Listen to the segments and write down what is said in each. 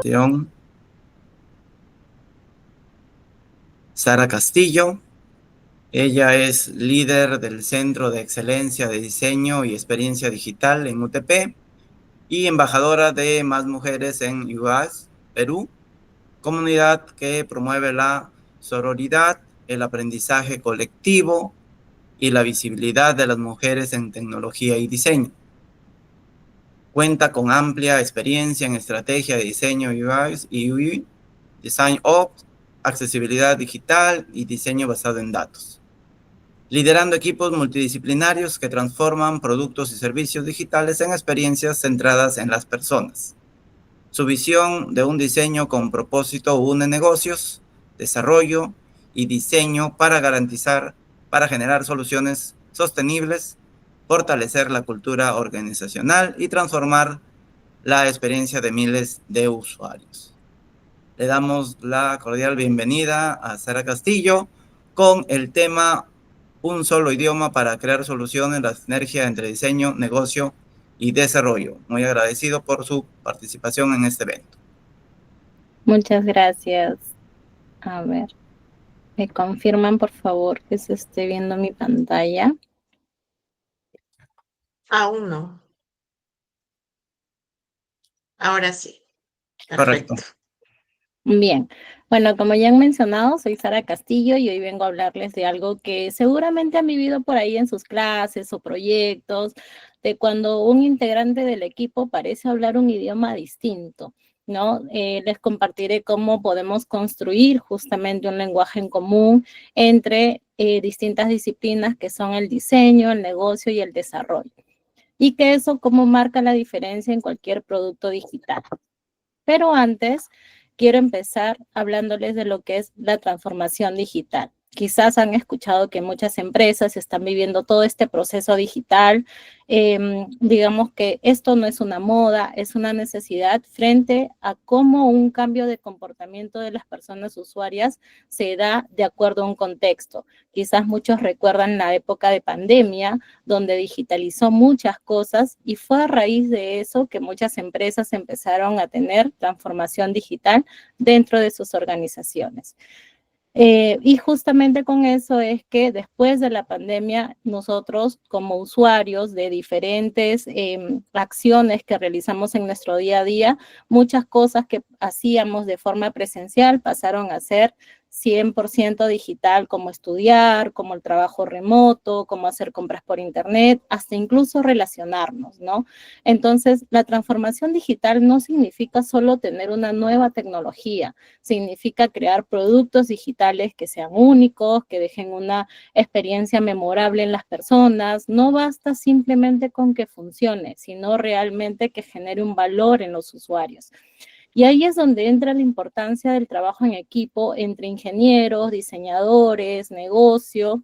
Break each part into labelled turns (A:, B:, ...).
A: presentación. Sara Castillo. Ella es líder del Centro de Excelencia de Diseño y Experiencia Digital en UTP y embajadora de Más Mujeres en UAS, Perú, comunidad que promueve la sororidad, el aprendizaje colectivo y la visibilidad de las mujeres en tecnología y diseño. Cuenta con amplia experiencia en estrategia de diseño UX y UI, Design Ops, accesibilidad digital y diseño basado en datos, liderando equipos multidisciplinarios que transforman productos y servicios digitales en experiencias centradas en las personas. Su visión de un diseño con propósito une negocios, desarrollo y diseño para generar soluciones sostenibles, fortalecer la cultura organizacional y transformar la experiencia de miles de usuarios. Le damos la cordial bienvenida a Sara Castillo con el tema Un solo idioma para crear soluciones, la sinergia entre diseño, negocio y desarrollo. Muy agradecido por su participación en este evento.
B: Muchas gracias. A ver, ¿me confirman por favor que se esté viendo mi pantalla?
C: Aún no. Ahora sí.
A: Perfecto.
C: Perfecto.
B: Bien, bueno, como ya han mencionado, soy Sara Castillo y hoy vengo a hablarles de algo que seguramente han vivido por ahí en sus clases o proyectos, de cuando un integrante del equipo parece hablar un idioma distinto, ¿no? Les compartiré cómo podemos construir justamente un lenguaje en común entre distintas disciplinas que son el diseño, el negocio y el desarrollo. Y que eso cómo marca la diferencia en cualquier producto digital. Pero antes, quiero empezar hablándoles de lo que es la transformación digital. Quizás han escuchado que muchas empresas están viviendo todo este proceso digital. Digamos que esto no es una moda, es una necesidad frente a cómo un cambio de comportamiento de las personas usuarias se da de acuerdo a un contexto. Quizás muchos recuerdan la época de pandemia, donde digitalizó muchas cosas y fue a raíz de eso que muchas empresas empezaron a tener transformación digital dentro de sus organizaciones. Y justamente con eso es que después de la pandemia, nosotros como usuarios de diferentes acciones que realizamos en nuestro día a día, muchas cosas que hacíamos de forma presencial pasaron a ser 100% digital, como estudiar, como el trabajo remoto, como hacer compras por internet, hasta incluso relacionarnos, ¿no? Entonces, la transformación digital no significa solo tener una nueva tecnología, significa crear productos digitales que sean únicos, que dejen una experiencia memorable en las personas. No basta simplemente con que funcione, sino realmente que genere un valor en los usuarios. Y ahí es donde entra la importancia del trabajo en equipo entre ingenieros, diseñadores, negocio,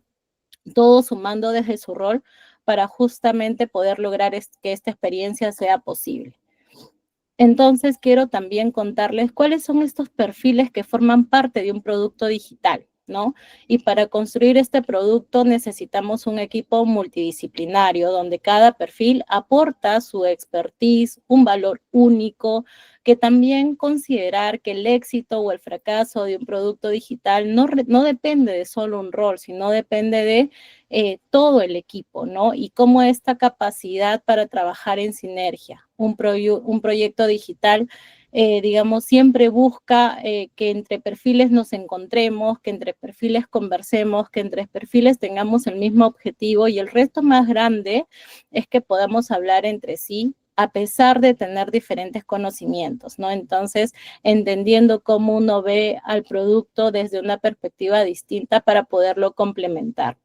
B: todos sumando desde su rol para justamente poder lograr que esta experiencia sea posible. Entonces, quiero también contarles cuáles son estos perfiles que forman parte de un producto digital, ¿no? Y para construir este producto necesitamos un equipo multidisciplinario donde cada perfil aporta su expertise, un valor único, que también considerar que el éxito o el fracaso de un producto digital no depende de solo un rol, sino depende de todo el equipo, ¿no? Y cómo esta capacidad para trabajar en sinergia. Un proyecto digital, digamos, siempre busca que entre perfiles nos encontremos, que entre perfiles conversemos, que entre perfiles tengamos el mismo objetivo y el resto más grande es que podamos hablar entre sí a pesar de tener diferentes conocimientos, ¿no? Entonces, entendiendo cómo uno ve al producto desde una perspectiva distinta para poderlo complementar.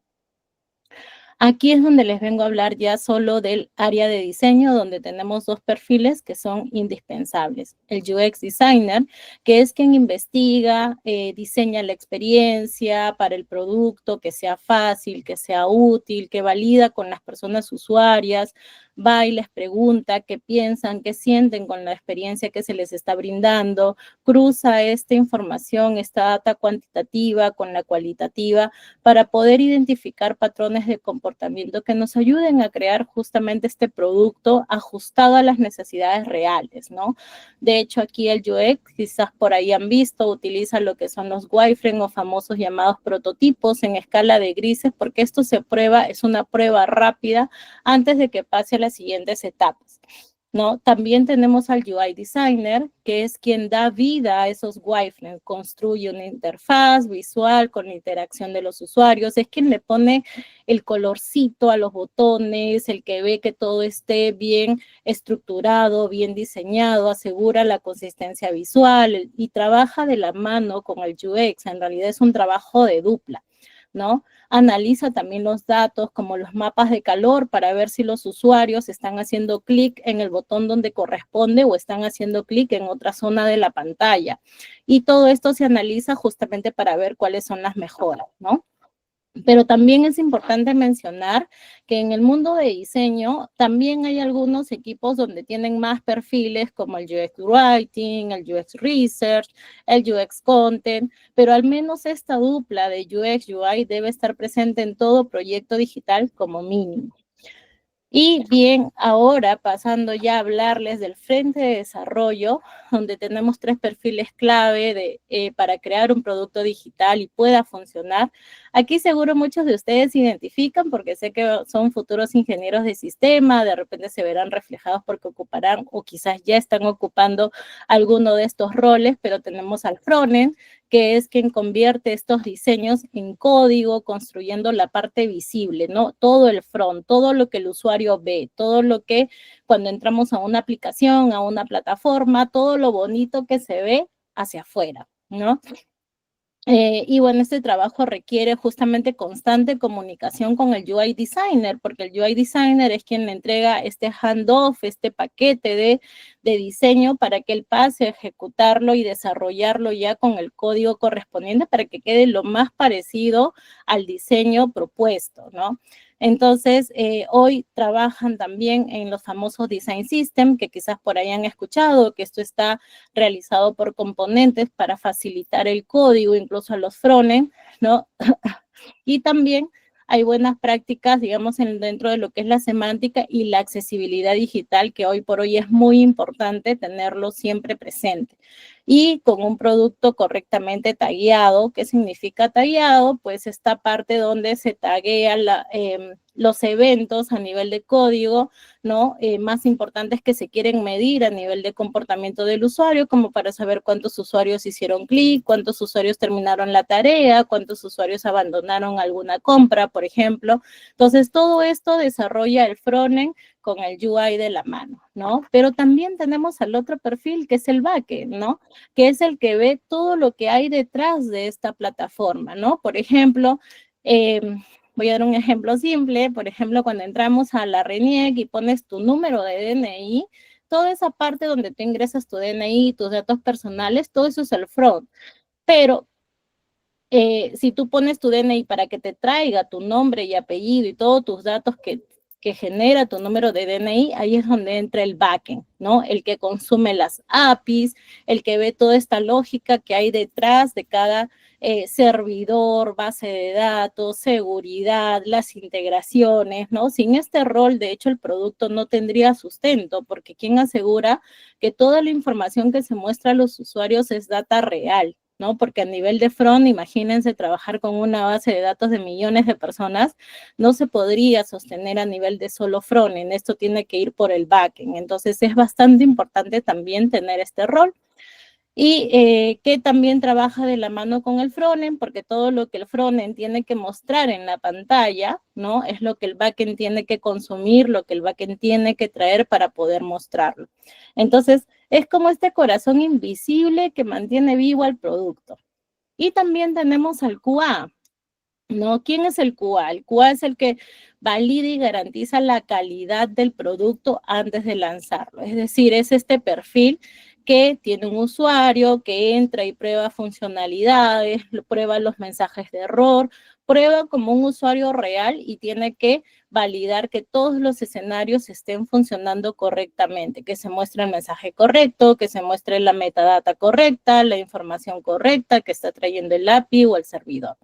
B: Aquí es donde les vengo a hablar ya solo del área de diseño, donde tenemos dos perfiles que son indispensables. El UX Designer, que es quien investiga, diseña la experiencia para el producto, que sea fácil, que sea útil, que valida con las personas usuarias, va y les pregunta qué piensan, qué sienten con la experiencia que se les está brindando, cruza esta información, esta data cuantitativa con la cualitativa para poder identificar patrones de comportamiento comportamiento que nos ayuden a crear justamente este producto ajustado a las necesidades reales, ¿no? De hecho, aquí el UX, quizás por ahí han visto, utiliza lo que son los wireframe o famosos llamados prototipos en escala de grises, porque esto se prueba, es una prueba rápida antes de que pase a las siguientes etapas, ¿no? También tenemos al UI Designer, que es quien da vida a esos wireframes, construye una interfaz visual con la interacción de los usuarios, es quien le pone el colorcito a los botones, el que ve que todo esté bien estructurado, bien diseñado, asegura la consistencia visual y trabaja de la mano con el UX. En realidad es un trabajo de dupla, ¿no? Analiza también los datos como los mapas de calor para ver si los usuarios están haciendo clic en el botón donde corresponde o están haciendo clic en otra zona de la pantalla. Y todo esto se analiza justamente para ver cuáles son las mejoras, ¿no? Pero también es importante mencionar que en el mundo de diseño también hay algunos equipos donde tienen más perfiles como el UX Writing, el UX Research, el UX Content, pero al menos esta dupla de UX UI debe estar presente en todo proyecto digital como mínimo. Y bien, ahora pasando ya a hablarles del frente de desarrollo, donde tenemos 3 perfiles clave para crear un producto digital y pueda funcionar. Aquí seguro muchos de ustedes se identifican porque sé que son futuros ingenieros de sistema, de repente se verán reflejados porque ocuparán o quizás ya están ocupando alguno de estos roles, pero tenemos al frontend, que es quien convierte estos diseños en código, construyendo la parte visible, ¿no? Todo el front, todo lo que el usuario ve, todo lo que cuando entramos a una aplicación, a una plataforma, todo lo bonito que se ve hacia afuera, ¿no? Y bueno, este trabajo requiere justamente constante comunicación con el UI Designer, porque el UI Designer es quien le entrega este handoff, este paquete de diseño para que él pase a ejecutarlo y desarrollarlo ya con el código correspondiente para que quede lo más parecido al diseño propuesto, ¿no? Entonces, hoy trabajan también en los famosos Design System, que quizás por ahí han escuchado, que esto está realizado por componentes para facilitar el código, incluso a los frontend, ¿no? Y también hay buenas prácticas, digamos, dentro de lo que es la semántica y la accesibilidad digital, que hoy por hoy es muy importante tenerlo siempre presente. Y con un producto correctamente tagueado. ¿Qué significa tagueado? Pues esta parte donde se taguean los eventos a nivel de código, ¿no? Más importantes que se quieren medir a nivel de comportamiento del usuario, como para saber cuántos usuarios hicieron clic, cuántos usuarios terminaron la tarea, cuántos usuarios abandonaron alguna compra, por ejemplo. Entonces, todo esto desarrolla el frontend con el UI de la mano, ¿no? Pero también tenemos al otro perfil, que es el backend, ¿no? Que es el que ve todo lo que hay detrás de esta plataforma, ¿no? Por ejemplo, voy a dar un ejemplo simple. Por ejemplo, cuando entramos a la RENIEC y pones tu número de DNI, toda esa parte donde tú ingresas tu DNI, tus datos personales, todo eso es el front. Pero si tú pones tu DNI para que te traiga tu nombre y apellido y todos tus datos que genera tu número de DNI, ahí es donde entra el backend, ¿no? El que consume las APIs, el que ve toda esta lógica que hay detrás de cada servidor, base de datos, seguridad, las integraciones, ¿no? Sin este rol, de hecho, el producto no tendría sustento, porque ¿quién asegura que toda la información que se muestra a los usuarios es data real? ¿No? Porque a nivel de front, imagínense trabajar con una base de datos de millones de personas, no se podría sostener a nivel de solo frontend, esto tiene que ir por el backend. Entonces es bastante importante también tener este rol. Y que también trabaja de la mano con el frontend, porque todo lo que el frontend tiene que mostrar en la pantalla, ¿no? Es lo que el backend tiene que consumir, lo que el backend tiene que traer para poder mostrarlo. Entonces, es como este corazón invisible que mantiene vivo al producto. Y también tenemos al QA, ¿no? ¿Quién es el QA? El QA es el que valida y garantiza la calidad del producto antes de lanzarlo. Es decir, es este perfil que tiene un usuario que entra y prueba funcionalidades, prueba los mensajes de error, prueba como un usuario real y tiene que validar que todos los escenarios estén funcionando correctamente, que se muestre el mensaje correcto, que se muestre la metadata correcta, la información correcta que está trayendo el API o el servidor,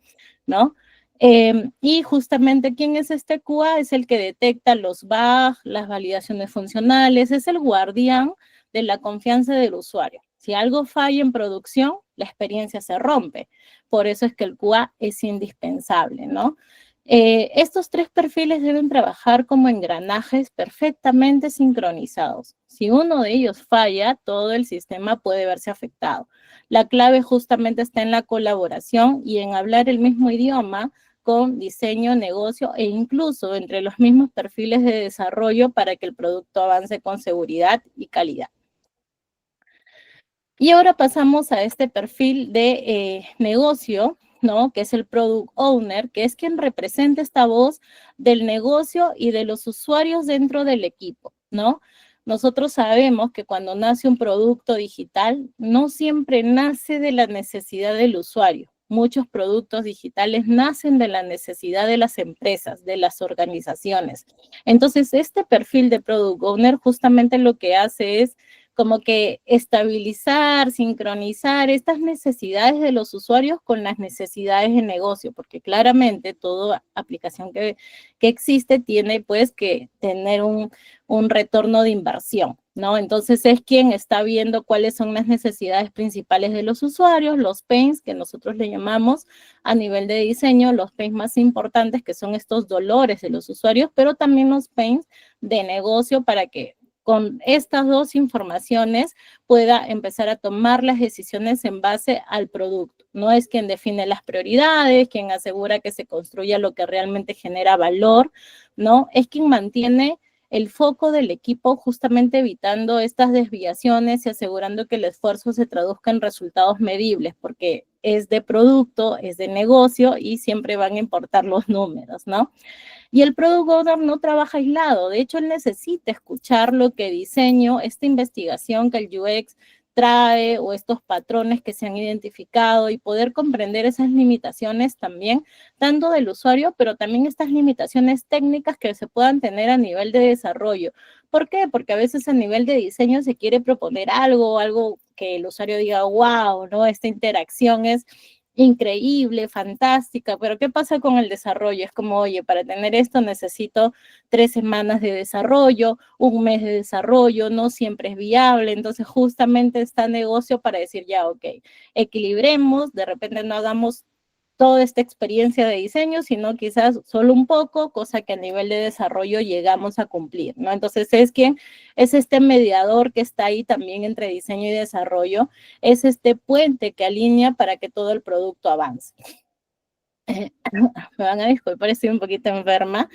B: ¿no? Y justamente, ¿quién es este QA? Es el que detecta los bugs, las validaciones funcionales, es el guardián de la confianza del usuario. Si algo falla en producción, la experiencia se rompe. Por eso es que el QA es indispensable, ¿no? Estos tres perfiles deben trabajar como engranajes perfectamente sincronizados. Si uno de ellos falla, todo el sistema puede verse afectado. La clave justamente está en la colaboración y en hablar el mismo idioma con diseño, negocio e incluso entre los mismos perfiles de desarrollo para que el producto avance con seguridad y calidad. Y ahora pasamos a este perfil de negocio, ¿no? Que es el Product Owner, que es quien representa esta voz del negocio y de los usuarios dentro del equipo, ¿no? Nosotros sabemos que cuando nace un producto digital, no siempre nace de la necesidad del usuario. Muchos productos digitales nacen de la necesidad de las empresas, de las organizaciones. Entonces, este perfil de Product Owner justamente lo que hace es como que estabilizar, sincronizar estas necesidades de los usuarios con las necesidades de negocio, porque claramente toda aplicación que existe tiene pues que tener un retorno de inversión, ¿no? Entonces es quien está viendo cuáles son las necesidades principales de los usuarios, los pains que nosotros le llamamos a nivel de diseño, los pains más importantes que son estos dolores de los usuarios, pero también los pains de negocio para que con estas dos informaciones pueda empezar a tomar las decisiones en base al producto. No es quien define las prioridades, quien asegura que se construya lo que realmente genera valor, ¿no? Es quien mantiene el foco del equipo justamente evitando estas desviaciones y asegurando que el esfuerzo se traduzca en resultados medibles, porque es de producto, es de negocio y siempre van a importar los números, ¿no? Y el Product Owner no trabaja aislado, de hecho él necesita escuchar lo que diseño, esta investigación que el UX trae o estos patrones que se han identificado y poder comprender esas limitaciones también, tanto del usuario, pero también estas limitaciones técnicas que se puedan tener a nivel de desarrollo. ¿Por qué? Porque a veces a nivel de diseño se quiere proponer algo que el usuario diga, wow, ¿no? Esta interacción es increíble, fantástica, pero ¿qué pasa con el desarrollo? Es como, oye, para tener esto necesito 3 semanas de desarrollo, un mes de desarrollo, no siempre es viable, entonces justamente está negocio para decir, ya, ok, equilibremos, de repente no hagamos toda esta experiencia de diseño, sino quizás solo un poco, cosa que a nivel de desarrollo llegamos a cumplir, ¿no? Entonces es este mediador que está ahí también entre diseño y desarrollo, es este puente que alinea para que todo el producto avance. Me van a disculpar, estoy un poquito enferma,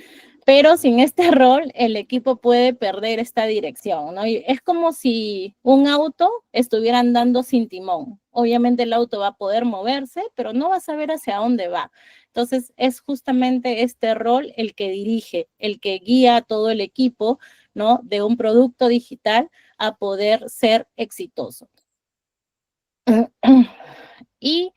B: pero sin este rol el equipo puede perder esta dirección, ¿no? Y es como si un auto estuviera andando sin timón. Obviamente el auto va a poder moverse, pero no va a saber hacia dónde va. Entonces es justamente este rol el que dirige, el que guía a todo el equipo, ¿no? De un producto digital a poder ser exitoso. Y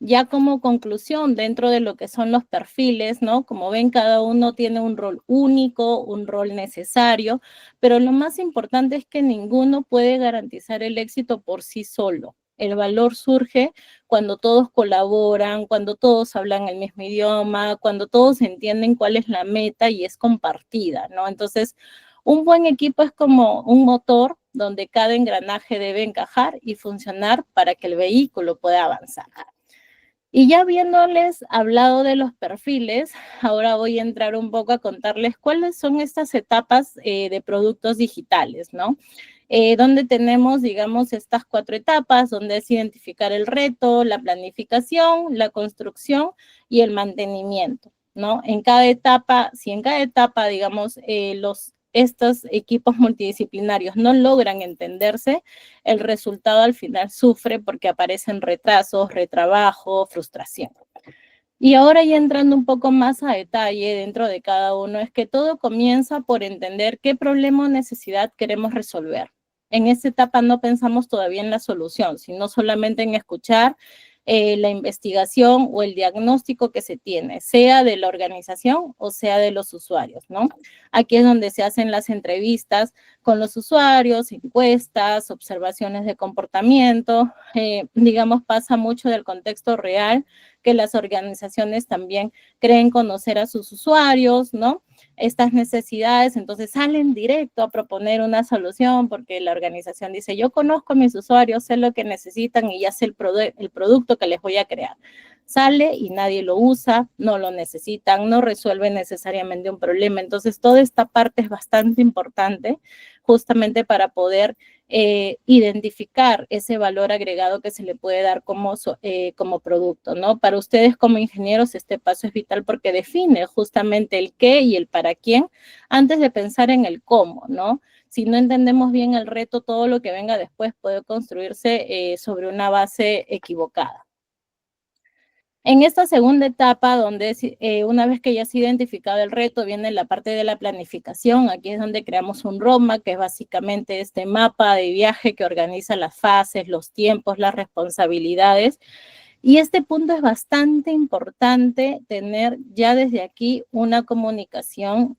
B: ya como conclusión, dentro de lo que son los perfiles, ¿no? Como ven, cada uno tiene un rol único, un rol necesario, pero lo más importante es que ninguno puede garantizar el éxito por sí solo. El valor surge cuando todos colaboran, cuando todos hablan el mismo idioma, cuando todos entienden cuál es la meta y es compartida, ¿no? Entonces, un buen equipo es como un motor donde cada engranaje debe encajar y funcionar para que el vehículo pueda avanzar. Y ya habiéndoles hablado de los perfiles, ahora voy a entrar un poco a contarles cuáles son estas etapas de productos digitales, ¿no? Donde tenemos, digamos, estas 4 etapas, donde es identificar el reto, la planificación, la construcción y el mantenimiento, ¿no? En cada etapa, si en cada etapa, digamos, estos equipos multidisciplinarios no logran entenderse, el resultado al final sufre porque aparecen retrasos, retrabajo, frustración. Y ahora ya entrando un poco más a detalle dentro de cada uno, es que todo comienza por entender qué problema o necesidad queremos resolver. En esta etapa no pensamos todavía en la solución, sino solamente en escuchar la investigación o el diagnóstico que se tiene, sea de la organización o sea de los usuarios, ¿no? Aquí es donde se hacen las entrevistas con los usuarios, encuestas, observaciones de comportamiento, digamos, pasa mucho del contexto real, que las organizaciones también creen conocer a sus usuarios, ¿no? Estas necesidades, entonces salen directo a proponer una solución porque la organización dice, yo conozco a mis usuarios, sé lo que necesitan y ya sé el producto que les voy a crear. Sale y nadie lo usa, no lo necesitan, no resuelve necesariamente un problema. Entonces, toda esta parte es bastante importante justamente para poder identificar ese valor agregado que se le puede dar como producto, ¿no? Para ustedes como ingenieros este paso es vital porque define justamente el qué y el para quién antes de pensar en el cómo, ¿no? Si no entendemos bien el reto, todo lo que venga después puede construirse sobre una base equivocada. En esta segunda etapa, donde una vez que ya se ha identificado el reto, viene la parte de la planificación. Aquí es donde creamos un roadmap, que es básicamente este mapa de viaje que organiza las fases, los tiempos, las responsabilidades. Y este punto es bastante importante tener ya desde aquí una comunicación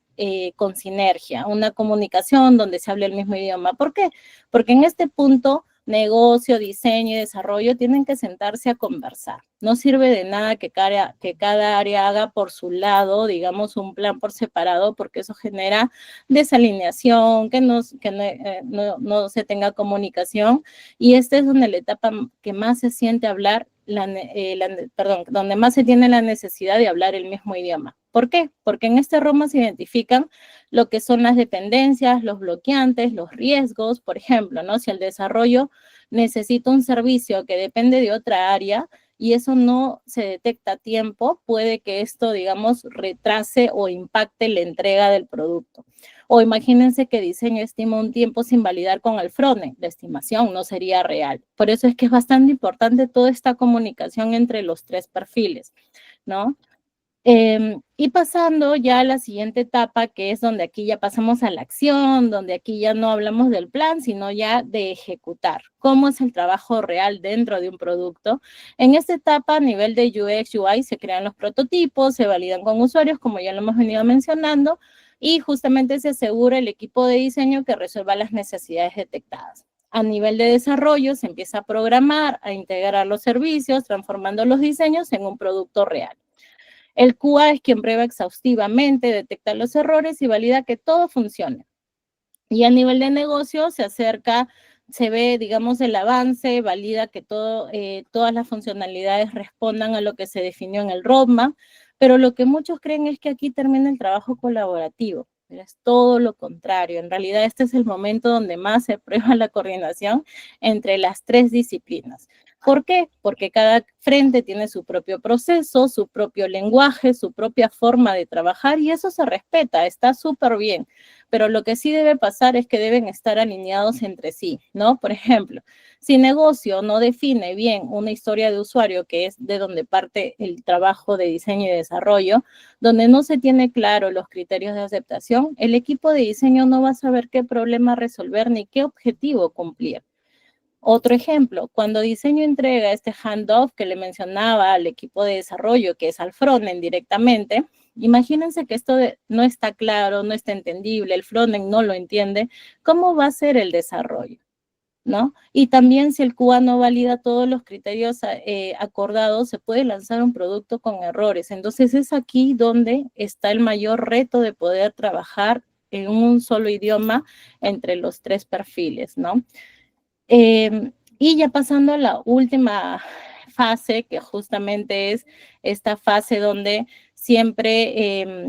B: con sinergia, una comunicación donde se hable el mismo idioma. ¿Por qué? Porque en este punto negocio, diseño y desarrollo tienen que sentarse a conversar. No sirve de nada que cada área haga por su lado, digamos, un plan por separado, porque eso genera desalineación, que no se tenga comunicación. Y esta es donde la etapa que más se siente hablar, donde más se tiene la necesidad de hablar el mismo idioma. ¿Por qué? Porque en este ROMA se identifican lo que son las dependencias, los bloqueantes, los riesgos, por ejemplo, ¿no? Si el desarrollo necesita un servicio que depende de otra área y eso no se detecta a tiempo, puede que esto, digamos, retrase o impacte la entrega del producto. O imagínense que diseño estima un tiempo sin validar con el frontend, la estimación no sería real. Por eso es que es bastante importante toda esta comunicación entre los tres perfiles, ¿no? Y pasando ya a la siguiente etapa, que es donde aquí ya pasamos a la acción, donde aquí ya no hablamos del plan, sino ya de ejecutar. ¿Cómo es el trabajo real dentro de un producto? En esta etapa, a nivel de UX, UI, se crean los prototipos, se validan con usuarios, como ya lo hemos venido mencionando, y justamente se asegura el equipo de diseño que resuelva las necesidades detectadas. A nivel de desarrollo, se empieza a programar, a integrar los servicios, transformando los diseños en un producto real. El QA es quien prueba exhaustivamente, detecta los errores y valida que todo funcione. Y a nivel de negocio se acerca, se ve, digamos, el avance, valida que todas las funcionalidades respondan a lo que se definió en el roadmap, pero lo que muchos creen es que aquí termina el trabajo colaborativo. Pero es todo lo contrario. En realidad, este es el momento donde más se prueba la coordinación entre las tres disciplinas. ¿Por qué? Porque cada frente tiene su propio proceso, su propio lenguaje, su propia forma de trabajar y eso se respeta, está súper bien. Pero lo que sí debe pasar es que deben estar alineados entre sí, ¿no? Por ejemplo, si negocio no define bien una historia de usuario, que es de donde parte el trabajo de diseño y desarrollo, donde no se tiene claro los criterios de aceptación, el equipo de diseño no va a saber qué problema resolver ni qué objetivo cumplir. Otro ejemplo, cuando diseño entrega este handoff que le mencionaba al equipo de desarrollo, que es al frontend directamente, imagínense que esto no está claro, no está entendible, el frontend no lo entiende, ¿cómo va a ser el desarrollo? ¿No? Y también si el QA no valida todos los criterios acordados, se puede lanzar un producto con errores. Entonces es aquí donde está el mayor reto de poder trabajar en un solo idioma entre los tres perfiles, ¿no? Y ya pasando a la última fase, que justamente es esta fase donde siempre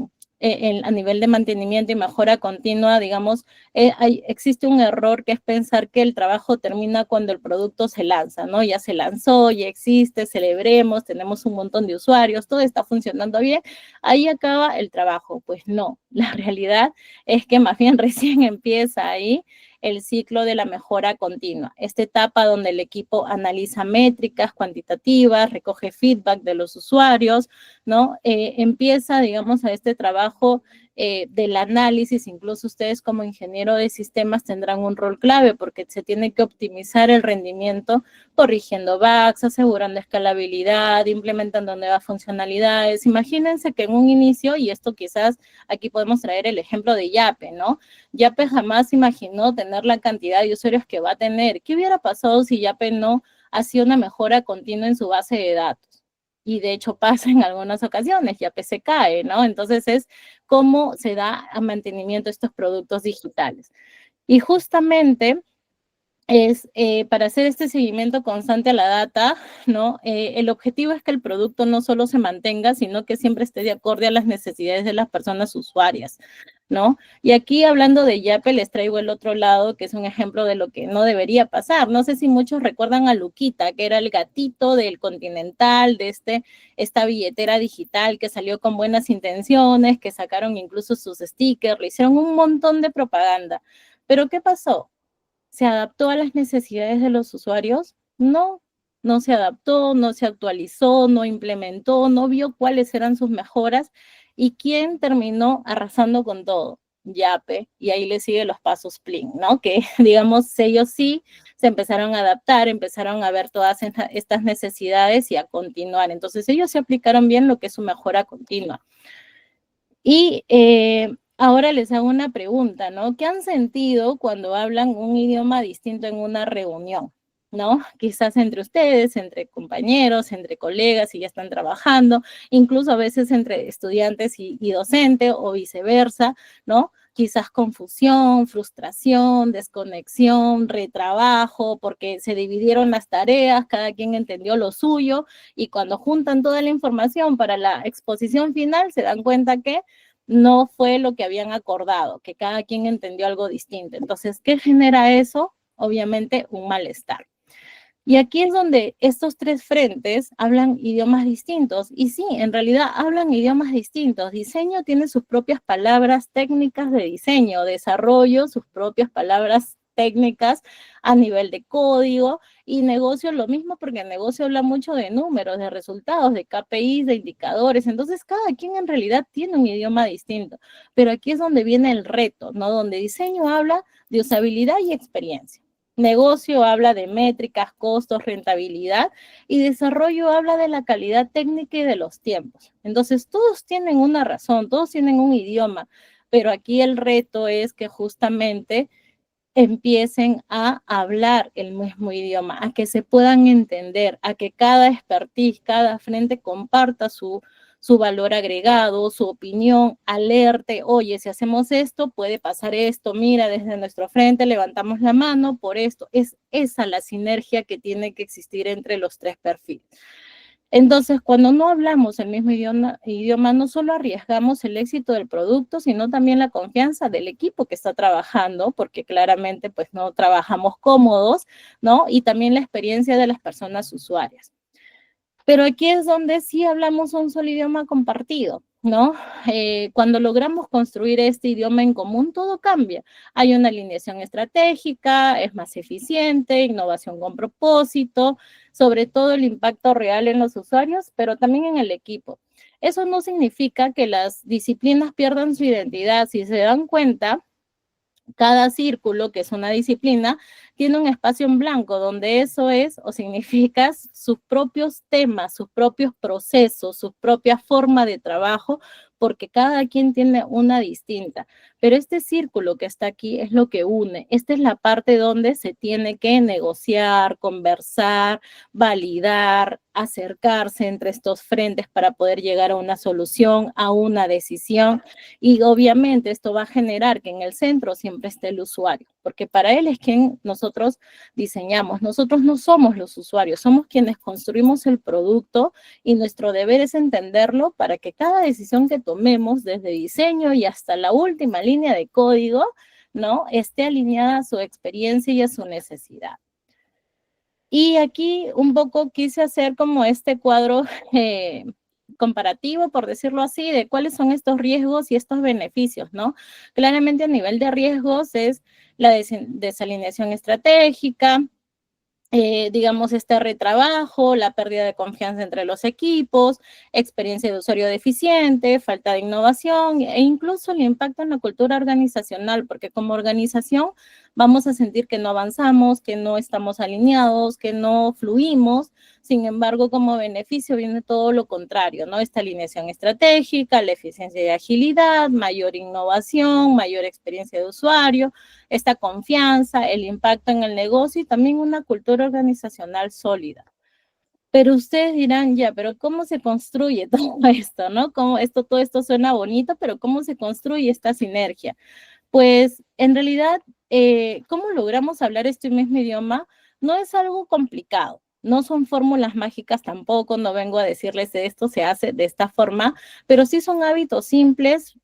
B: a nivel de mantenimiento y mejora continua, digamos, existe un error que es pensar que el trabajo termina cuando el producto se lanza, ¿no? Ya se lanzó, ya existe, celebremos, tenemos un montón de usuarios, todo está funcionando bien, ahí acaba el trabajo. Pues no, la realidad es que más bien recién empieza ahí el ciclo de la mejora continua. Esta etapa donde el equipo analiza métricas cuantitativas, recoge feedback de los usuarios, ¿no? Empieza, digamos, a este trabajo del análisis. Incluso ustedes como ingeniero de sistemas tendrán un rol clave porque se tiene que optimizar el rendimiento corrigiendo bugs, asegurando escalabilidad, implementando nuevas funcionalidades. Imagínense que en un inicio, y esto quizás aquí podemos traer el ejemplo de Yape, ¿no? Yape jamás imaginó tener la cantidad de usuarios que va a tener. ¿Qué hubiera pasado si Yape no hacía una mejora continua en su base de datos? Y de hecho pasa en algunas ocasiones, Yape se cae, ¿no? Entonces es cómo se da a mantenimiento de estos productos digitales. Y justamente es para hacer este seguimiento constante a la data, ¿no? El objetivo es que el producto no solo se mantenga, sino que siempre esté de acorde a las necesidades de las personas usuarias, ¿no? Y aquí hablando de Yape, les traigo el otro lado, que es un ejemplo de lo que no debería pasar. No sé si muchos recuerdan a Luquita, que era el gatito del Continental, de esta billetera digital que salió con buenas intenciones, que sacaron incluso sus stickers, le hicieron un montón de propaganda. Pero ¿qué pasó? ¿Se adaptó a las necesidades de los usuarios? No, no se adaptó, no se actualizó, no implementó, no vio cuáles eran sus mejoras. ¿Y quién terminó arrasando con todo? Yape, y ahí le sigue los pasos Plin, ¿no? Que digamos, ellos sí se empezaron a adaptar, empezaron a ver todas estas necesidades y a continuar. Entonces ellos se aplicaron bien lo que es su mejora continua. Y ahora les hago una pregunta, ¿no? ¿Qué han sentido cuando hablan un idioma distinto en una reunión? ¿No? Quizás entre ustedes, entre compañeros, entre colegas, si ya están trabajando, incluso a veces entre estudiantes y docente o viceversa, ¿no? Quizás confusión, frustración, desconexión, retrabajo, porque se dividieron las tareas, cada quien entendió lo suyo, y cuando juntan toda la información para la exposición final, se dan cuenta que no fue lo que habían acordado, que cada quien entendió algo distinto. Entonces, ¿qué genera eso? Obviamente un malestar. Y aquí es donde estos tres frentes hablan idiomas distintos. Y sí, en realidad hablan idiomas distintos. Diseño tiene sus propias palabras técnicas de diseño, desarrollo, sus propias palabras técnicas a nivel de código, y negocio lo mismo, porque el negocio habla mucho de números, de resultados, de KPIs, de indicadores. Entonces, cada quien en realidad tiene un idioma distinto. Pero aquí es donde viene el reto, ¿no? Donde diseño habla de usabilidad y experiencia. Negocio habla de métricas, costos, rentabilidad, y desarrollo habla de la calidad técnica y de los tiempos. Entonces, todos tienen una razón, todos tienen un idioma, pero aquí el reto es que justamente empiecen a hablar el mismo idioma, a que se puedan entender, a que cada expertise, cada frente comparta su valor agregado, su opinión, alerte, oye, si hacemos esto, puede pasar esto, mira, desde nuestro frente levantamos la mano por esto. Es esa la sinergia que tiene que existir entre los tres perfiles. Entonces, cuando no hablamos el mismo idioma, no solo arriesgamos el éxito del producto, sino también la confianza del equipo que está trabajando, porque claramente pues no trabajamos cómodos, ¿no? Y también la experiencia de las personas usuarias. Pero aquí es donde sí hablamos un solo idioma compartido, ¿no? Cuando logramos construir este idioma en común, todo cambia. Hay una alineación estratégica, es más eficiente, innovación con propósito, sobre todo el impacto real en los usuarios, pero también en el equipo. Eso no significa que las disciplinas pierdan su identidad. Si se dan cuenta, cada círculo, que es una disciplina, tiene un espacio en blanco donde eso es o significa sus propios temas, sus propios procesos, su propia forma de trabajo, porque cada quien tiene una distinta. Pero este círculo que está aquí es lo que une. Esta es la parte donde se tiene que negociar, conversar, validar, acercarse entre estos frentes para poder llegar a una solución, a una decisión. Y obviamente esto va a generar que en el centro siempre esté el usuario, porque para él es quien nosotros diseñamos. Nosotros no somos los usuarios, somos quienes construimos el producto, y nuestro deber es entenderlo para que cada decisión que tomemos, desde diseño y hasta la última línea de código, ¿no?, esté alineada a su experiencia y a su necesidad. Y aquí un poco quise hacer como este cuadro comparativo, por decirlo así, de cuáles son estos riesgos y estos beneficios, ¿no? Claramente a nivel de riesgos es la desalineación estratégica, digamos, este retrabajo, la pérdida de confianza entre los equipos, experiencia de usuario deficiente, falta de innovación e incluso el impacto en la cultura organizacional, porque como organización vamos a sentir que no avanzamos, que no estamos alineados, que no fluimos. Sin embargo, como beneficio viene todo lo contrario, ¿no? Esta alineación estratégica, la eficiencia y agilidad, mayor innovación, mayor experiencia de usuario, esta confianza, el impacto en el negocio y también una cultura organizacional sólida. Pero ustedes dirán, ya, pero ¿cómo se construye todo esto, no? Todo esto suena bonito, pero ¿cómo se construye esta sinergia? Pues, en realidad, ¿cómo logramos hablar este mismo idioma? No es algo complicado, no son fórmulas mágicas tampoco, no vengo a decirles esto se hace de esta forma, pero sí son hábitos simples,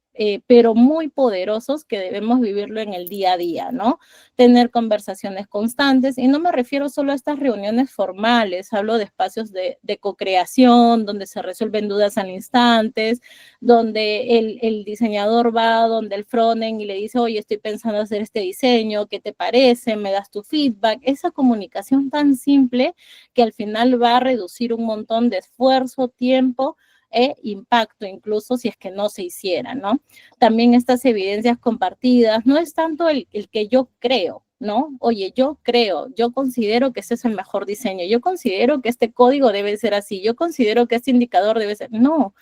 B: pero muy poderosos que debemos vivirlo en el día a día, ¿no? Tener conversaciones constantes, y no me refiero solo a estas reuniones formales, hablo de espacios de co-creación, donde se resuelven dudas al instante, donde el diseñador va donde el frontend y le dice, oye, estoy pensando hacer este diseño, ¿qué te parece? ¿Me das tu feedback? Esa comunicación tan simple que al final va a reducir un montón de esfuerzo, tiempo e impacto, incluso si es que no se hiciera, ¿no? También estas evidencias compartidas, no es tanto el que yo creo, ¿no? Oye, yo creo, yo considero que ese es el mejor diseño, yo considero que este código debe ser así, yo considero que este indicador debe ser, no,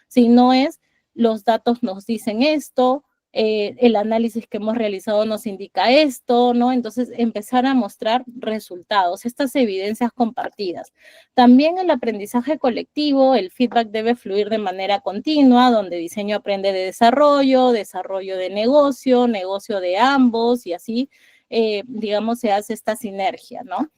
B: si no es, los datos nos dicen esto, el análisis que hemos realizado nos indica esto, ¿no? Entonces, empezar a mostrar resultados, estas evidencias compartidas. También el aprendizaje colectivo, el feedback debe fluir de manera continua, donde diseño aprende de desarrollo, desarrollo de negocio, negocio de ambos, y así, digamos, se hace esta sinergia, ¿no?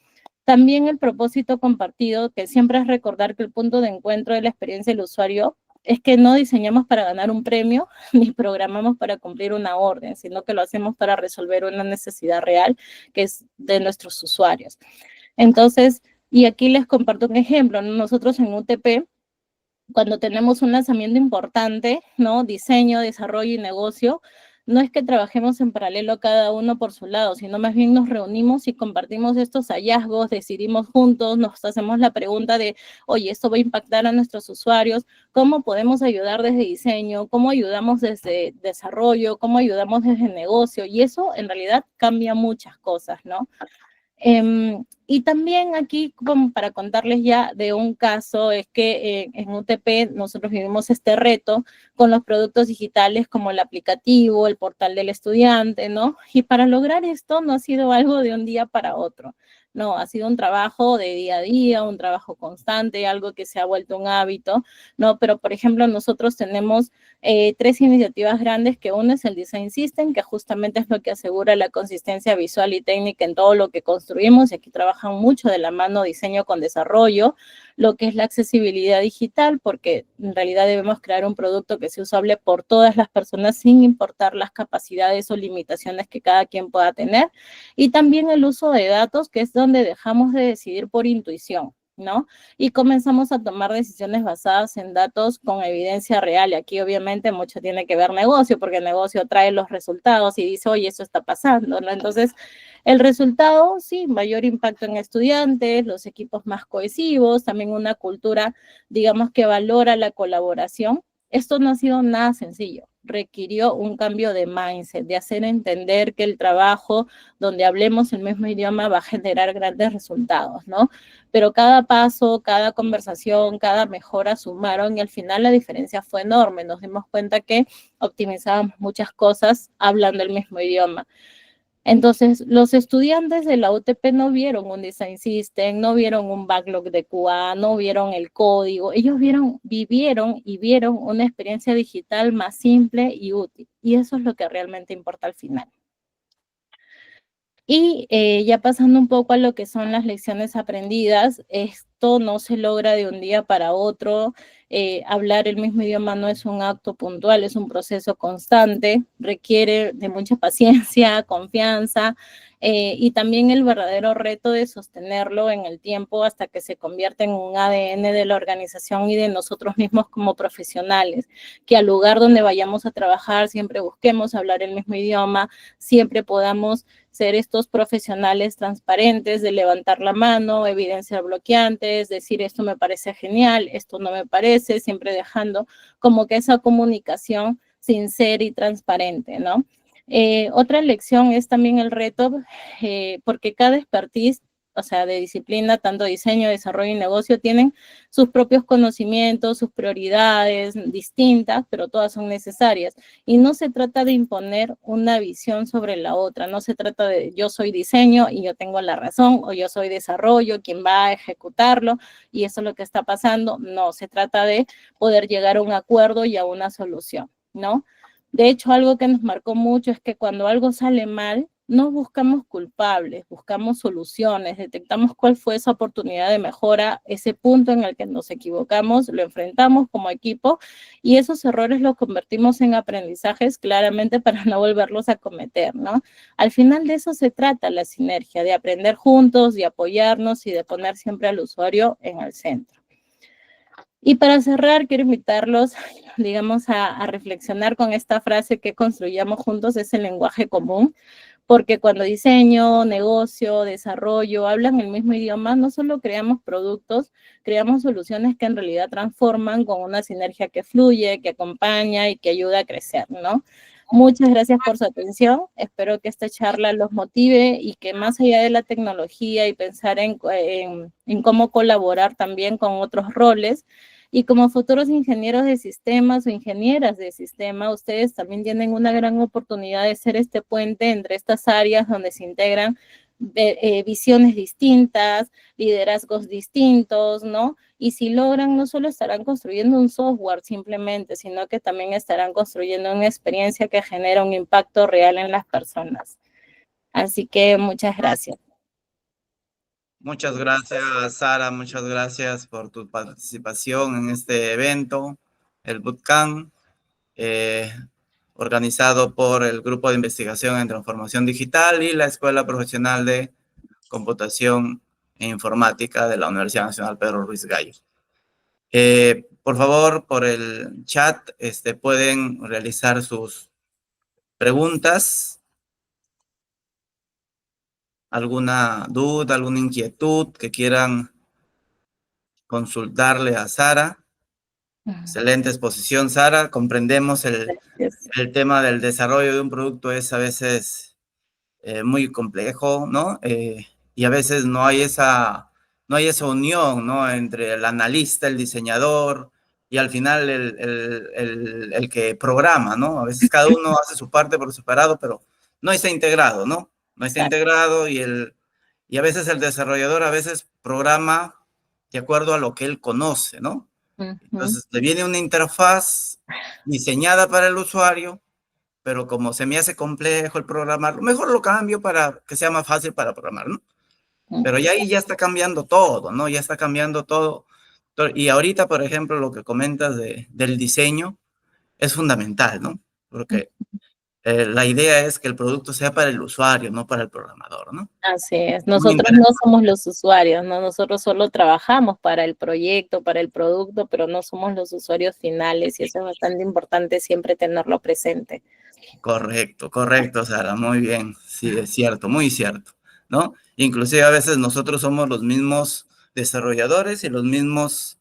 B: También el propósito compartido, que siempre es recordar que el punto de encuentro de la experiencia del usuario es que no diseñamos para ganar un premio, ni programamos para cumplir una orden, sino que lo hacemos para resolver una necesidad real que es de nuestros usuarios. Entonces, y aquí les comparto un ejemplo, ¿no? Nosotros en UTP, cuando tenemos un lanzamiento importante, ¿no? Diseño, desarrollo y negocio, no es que trabajemos en paralelo cada uno por su lado, sino más bien nos reunimos y compartimos estos hallazgos, decidimos juntos, nos hacemos la pregunta de, oye, esto va a impactar a nuestros usuarios, ¿cómo podemos ayudar desde diseño? ¿Cómo ayudamos desde desarrollo? ¿Cómo ayudamos desde negocio? Y eso en realidad cambia muchas cosas, ¿no? Y también aquí, como para contarles ya de un caso, es que en UTP nosotros vivimos este reto con los productos digitales como el aplicativo, el portal del estudiante, ¿no? Y para lograr esto no ha sido algo de un día para otro, no, ha sido un trabajo de día a día, un trabajo constante, algo que se ha vuelto un hábito, ¿no? Pero, por ejemplo, nosotros tenemos 3 iniciativas grandes, que una es el Design System, que justamente es lo que asegura la consistencia visual y técnica en todo lo que construimos, y aquí trabajan mucho de la mano diseño con desarrollo, lo que es la accesibilidad digital, porque en realidad debemos crear un producto que sea usable por todas las personas sin importar las capacidades o limitaciones que cada quien pueda tener, y también el uso de datos, que es donde dejamos de decidir por intuición, ¿no? Y comenzamos a tomar decisiones basadas en datos con evidencia real. Y aquí obviamente mucho tiene que ver negocio, porque el negocio trae los resultados y dice, oye, eso está pasando, ¿no? Entonces, el resultado, sí, mayor impacto en estudiantes, los equipos más cohesivos, también una cultura, digamos, que valora la colaboración. Esto no ha sido nada sencillo, requirió un cambio de mindset, de hacer entender que el trabajo donde hablemos el mismo idioma va a generar grandes resultados, ¿no? Pero cada paso, cada conversación, cada mejora sumaron, y al final la diferencia fue enorme. Nos dimos cuenta que optimizábamos muchas cosas hablando el mismo idioma. Entonces, los estudiantes de la UTP no vieron un design system, no vieron un backlog de QA, no vieron el código. Ellos vivieron y vieron una experiencia digital más simple y útil. Y eso es lo que realmente importa al final. Y ya pasando un poco a lo que son las lecciones aprendidas, esto no se logra de un día para otro. Hablar el mismo idioma no es un acto puntual, es un proceso constante, requiere de mucha paciencia, confianza, y también el verdadero reto de sostenerlo en el tiempo hasta que se convierta en un ADN de la organización y de nosotros mismos como profesionales, que al lugar donde vayamos a trabajar siempre busquemos hablar el mismo idioma, siempre podamos ser estos profesionales transparentes de levantar la mano, evidenciar bloqueantes, decir esto me parece genial, esto no me parece, siempre dejando como que esa comunicación sincera y transparente, ¿no? Otra lección es también el reto, porque cada expertise, o sea, de disciplina, tanto diseño, desarrollo y negocio, tienen sus propios conocimientos, sus prioridades distintas, pero todas son necesarias. Y no se trata de imponer una visión sobre la otra, no se trata de yo soy diseño y yo tengo la razón, o yo soy desarrollo, quien va a ejecutarlo, y eso es lo que está pasando. No, se trata de poder llegar a un acuerdo y a una solución, ¿no? De hecho, algo que nos marcó mucho es que cuando algo sale mal, no buscamos culpables, buscamos soluciones, detectamos cuál fue esa oportunidad de mejora, ese punto en el que nos equivocamos, lo enfrentamos como equipo y esos errores los convertimos en aprendizajes claramente para no volverlos a cometer, ¿no? Al final de eso se trata la sinergia, de aprender juntos, de apoyarnos y de poner siempre al usuario en el centro. Y para cerrar, quiero invitarlos, digamos, a reflexionar con esta frase que construyamos juntos, es el lenguaje común, porque cuando diseño, negocio, desarrollo hablan el mismo idioma, no solo creamos productos, creamos soluciones que en realidad transforman con una sinergia que fluye, que acompaña y que ayuda a crecer, ¿no? Muchas gracias por su atención. Espero que esta charla los motive y que más allá de la tecnología y pensar en cómo colaborar también con otros roles, y como futuros ingenieros de sistemas o ingenieras de sistema, ustedes también tienen una gran oportunidad de ser este puente entre estas áreas donde se integran visiones distintas, liderazgos distintos, ¿no? Y si logran, no solo estarán construyendo un software simplemente, sino que también estarán construyendo una experiencia que genera un impacto real en las personas. Así que muchas gracias.
A: Muchas gracias, Sara. Muchas gracias por tu participación en este evento, el Bootcamp, organizado por el Grupo de Investigación en Transformación Digital y la Escuela Profesional de Computación e Informática de la Universidad Nacional Pedro Ruiz Gallo. Por favor, por el chat pueden realizar sus preguntas, alguna duda, alguna inquietud que quieran consultarle a Sara. Excelente exposición, Sara. Comprendemos el tema del desarrollo de un producto es a veces muy complejo, ¿no? Y a veces no hay esa unión, ¿no? Entre el analista, el diseñador y al final el que programa, ¿no? A veces cada uno hace su parte por separado, pero no está integrado, ¿no? No está integrado y a veces el desarrollador a veces programa de acuerdo a lo que él conoce, ¿no? Entonces, le viene una interfaz diseñada para el usuario, pero como se me hace complejo el programar, mejor lo cambio para que sea más fácil para programar, ¿no? Pero ya ahí ya está cambiando todo, ¿no? Ya está cambiando todo. Y ahorita, por ejemplo, lo que comentas del diseño es fundamental, ¿no? Porque la idea es que el producto sea para el usuario, no para el programador, ¿no?
B: Así es, nosotros no somos los usuarios, ¿no? Nosotros solo trabajamos para el proyecto, para el producto, pero no somos los usuarios finales y eso es bastante importante siempre tenerlo presente.
A: Correcto, correcto, Sara, muy bien, sí, es cierto, muy cierto, ¿no? Inclusive a veces nosotros somos los mismos desarrolladores y los mismos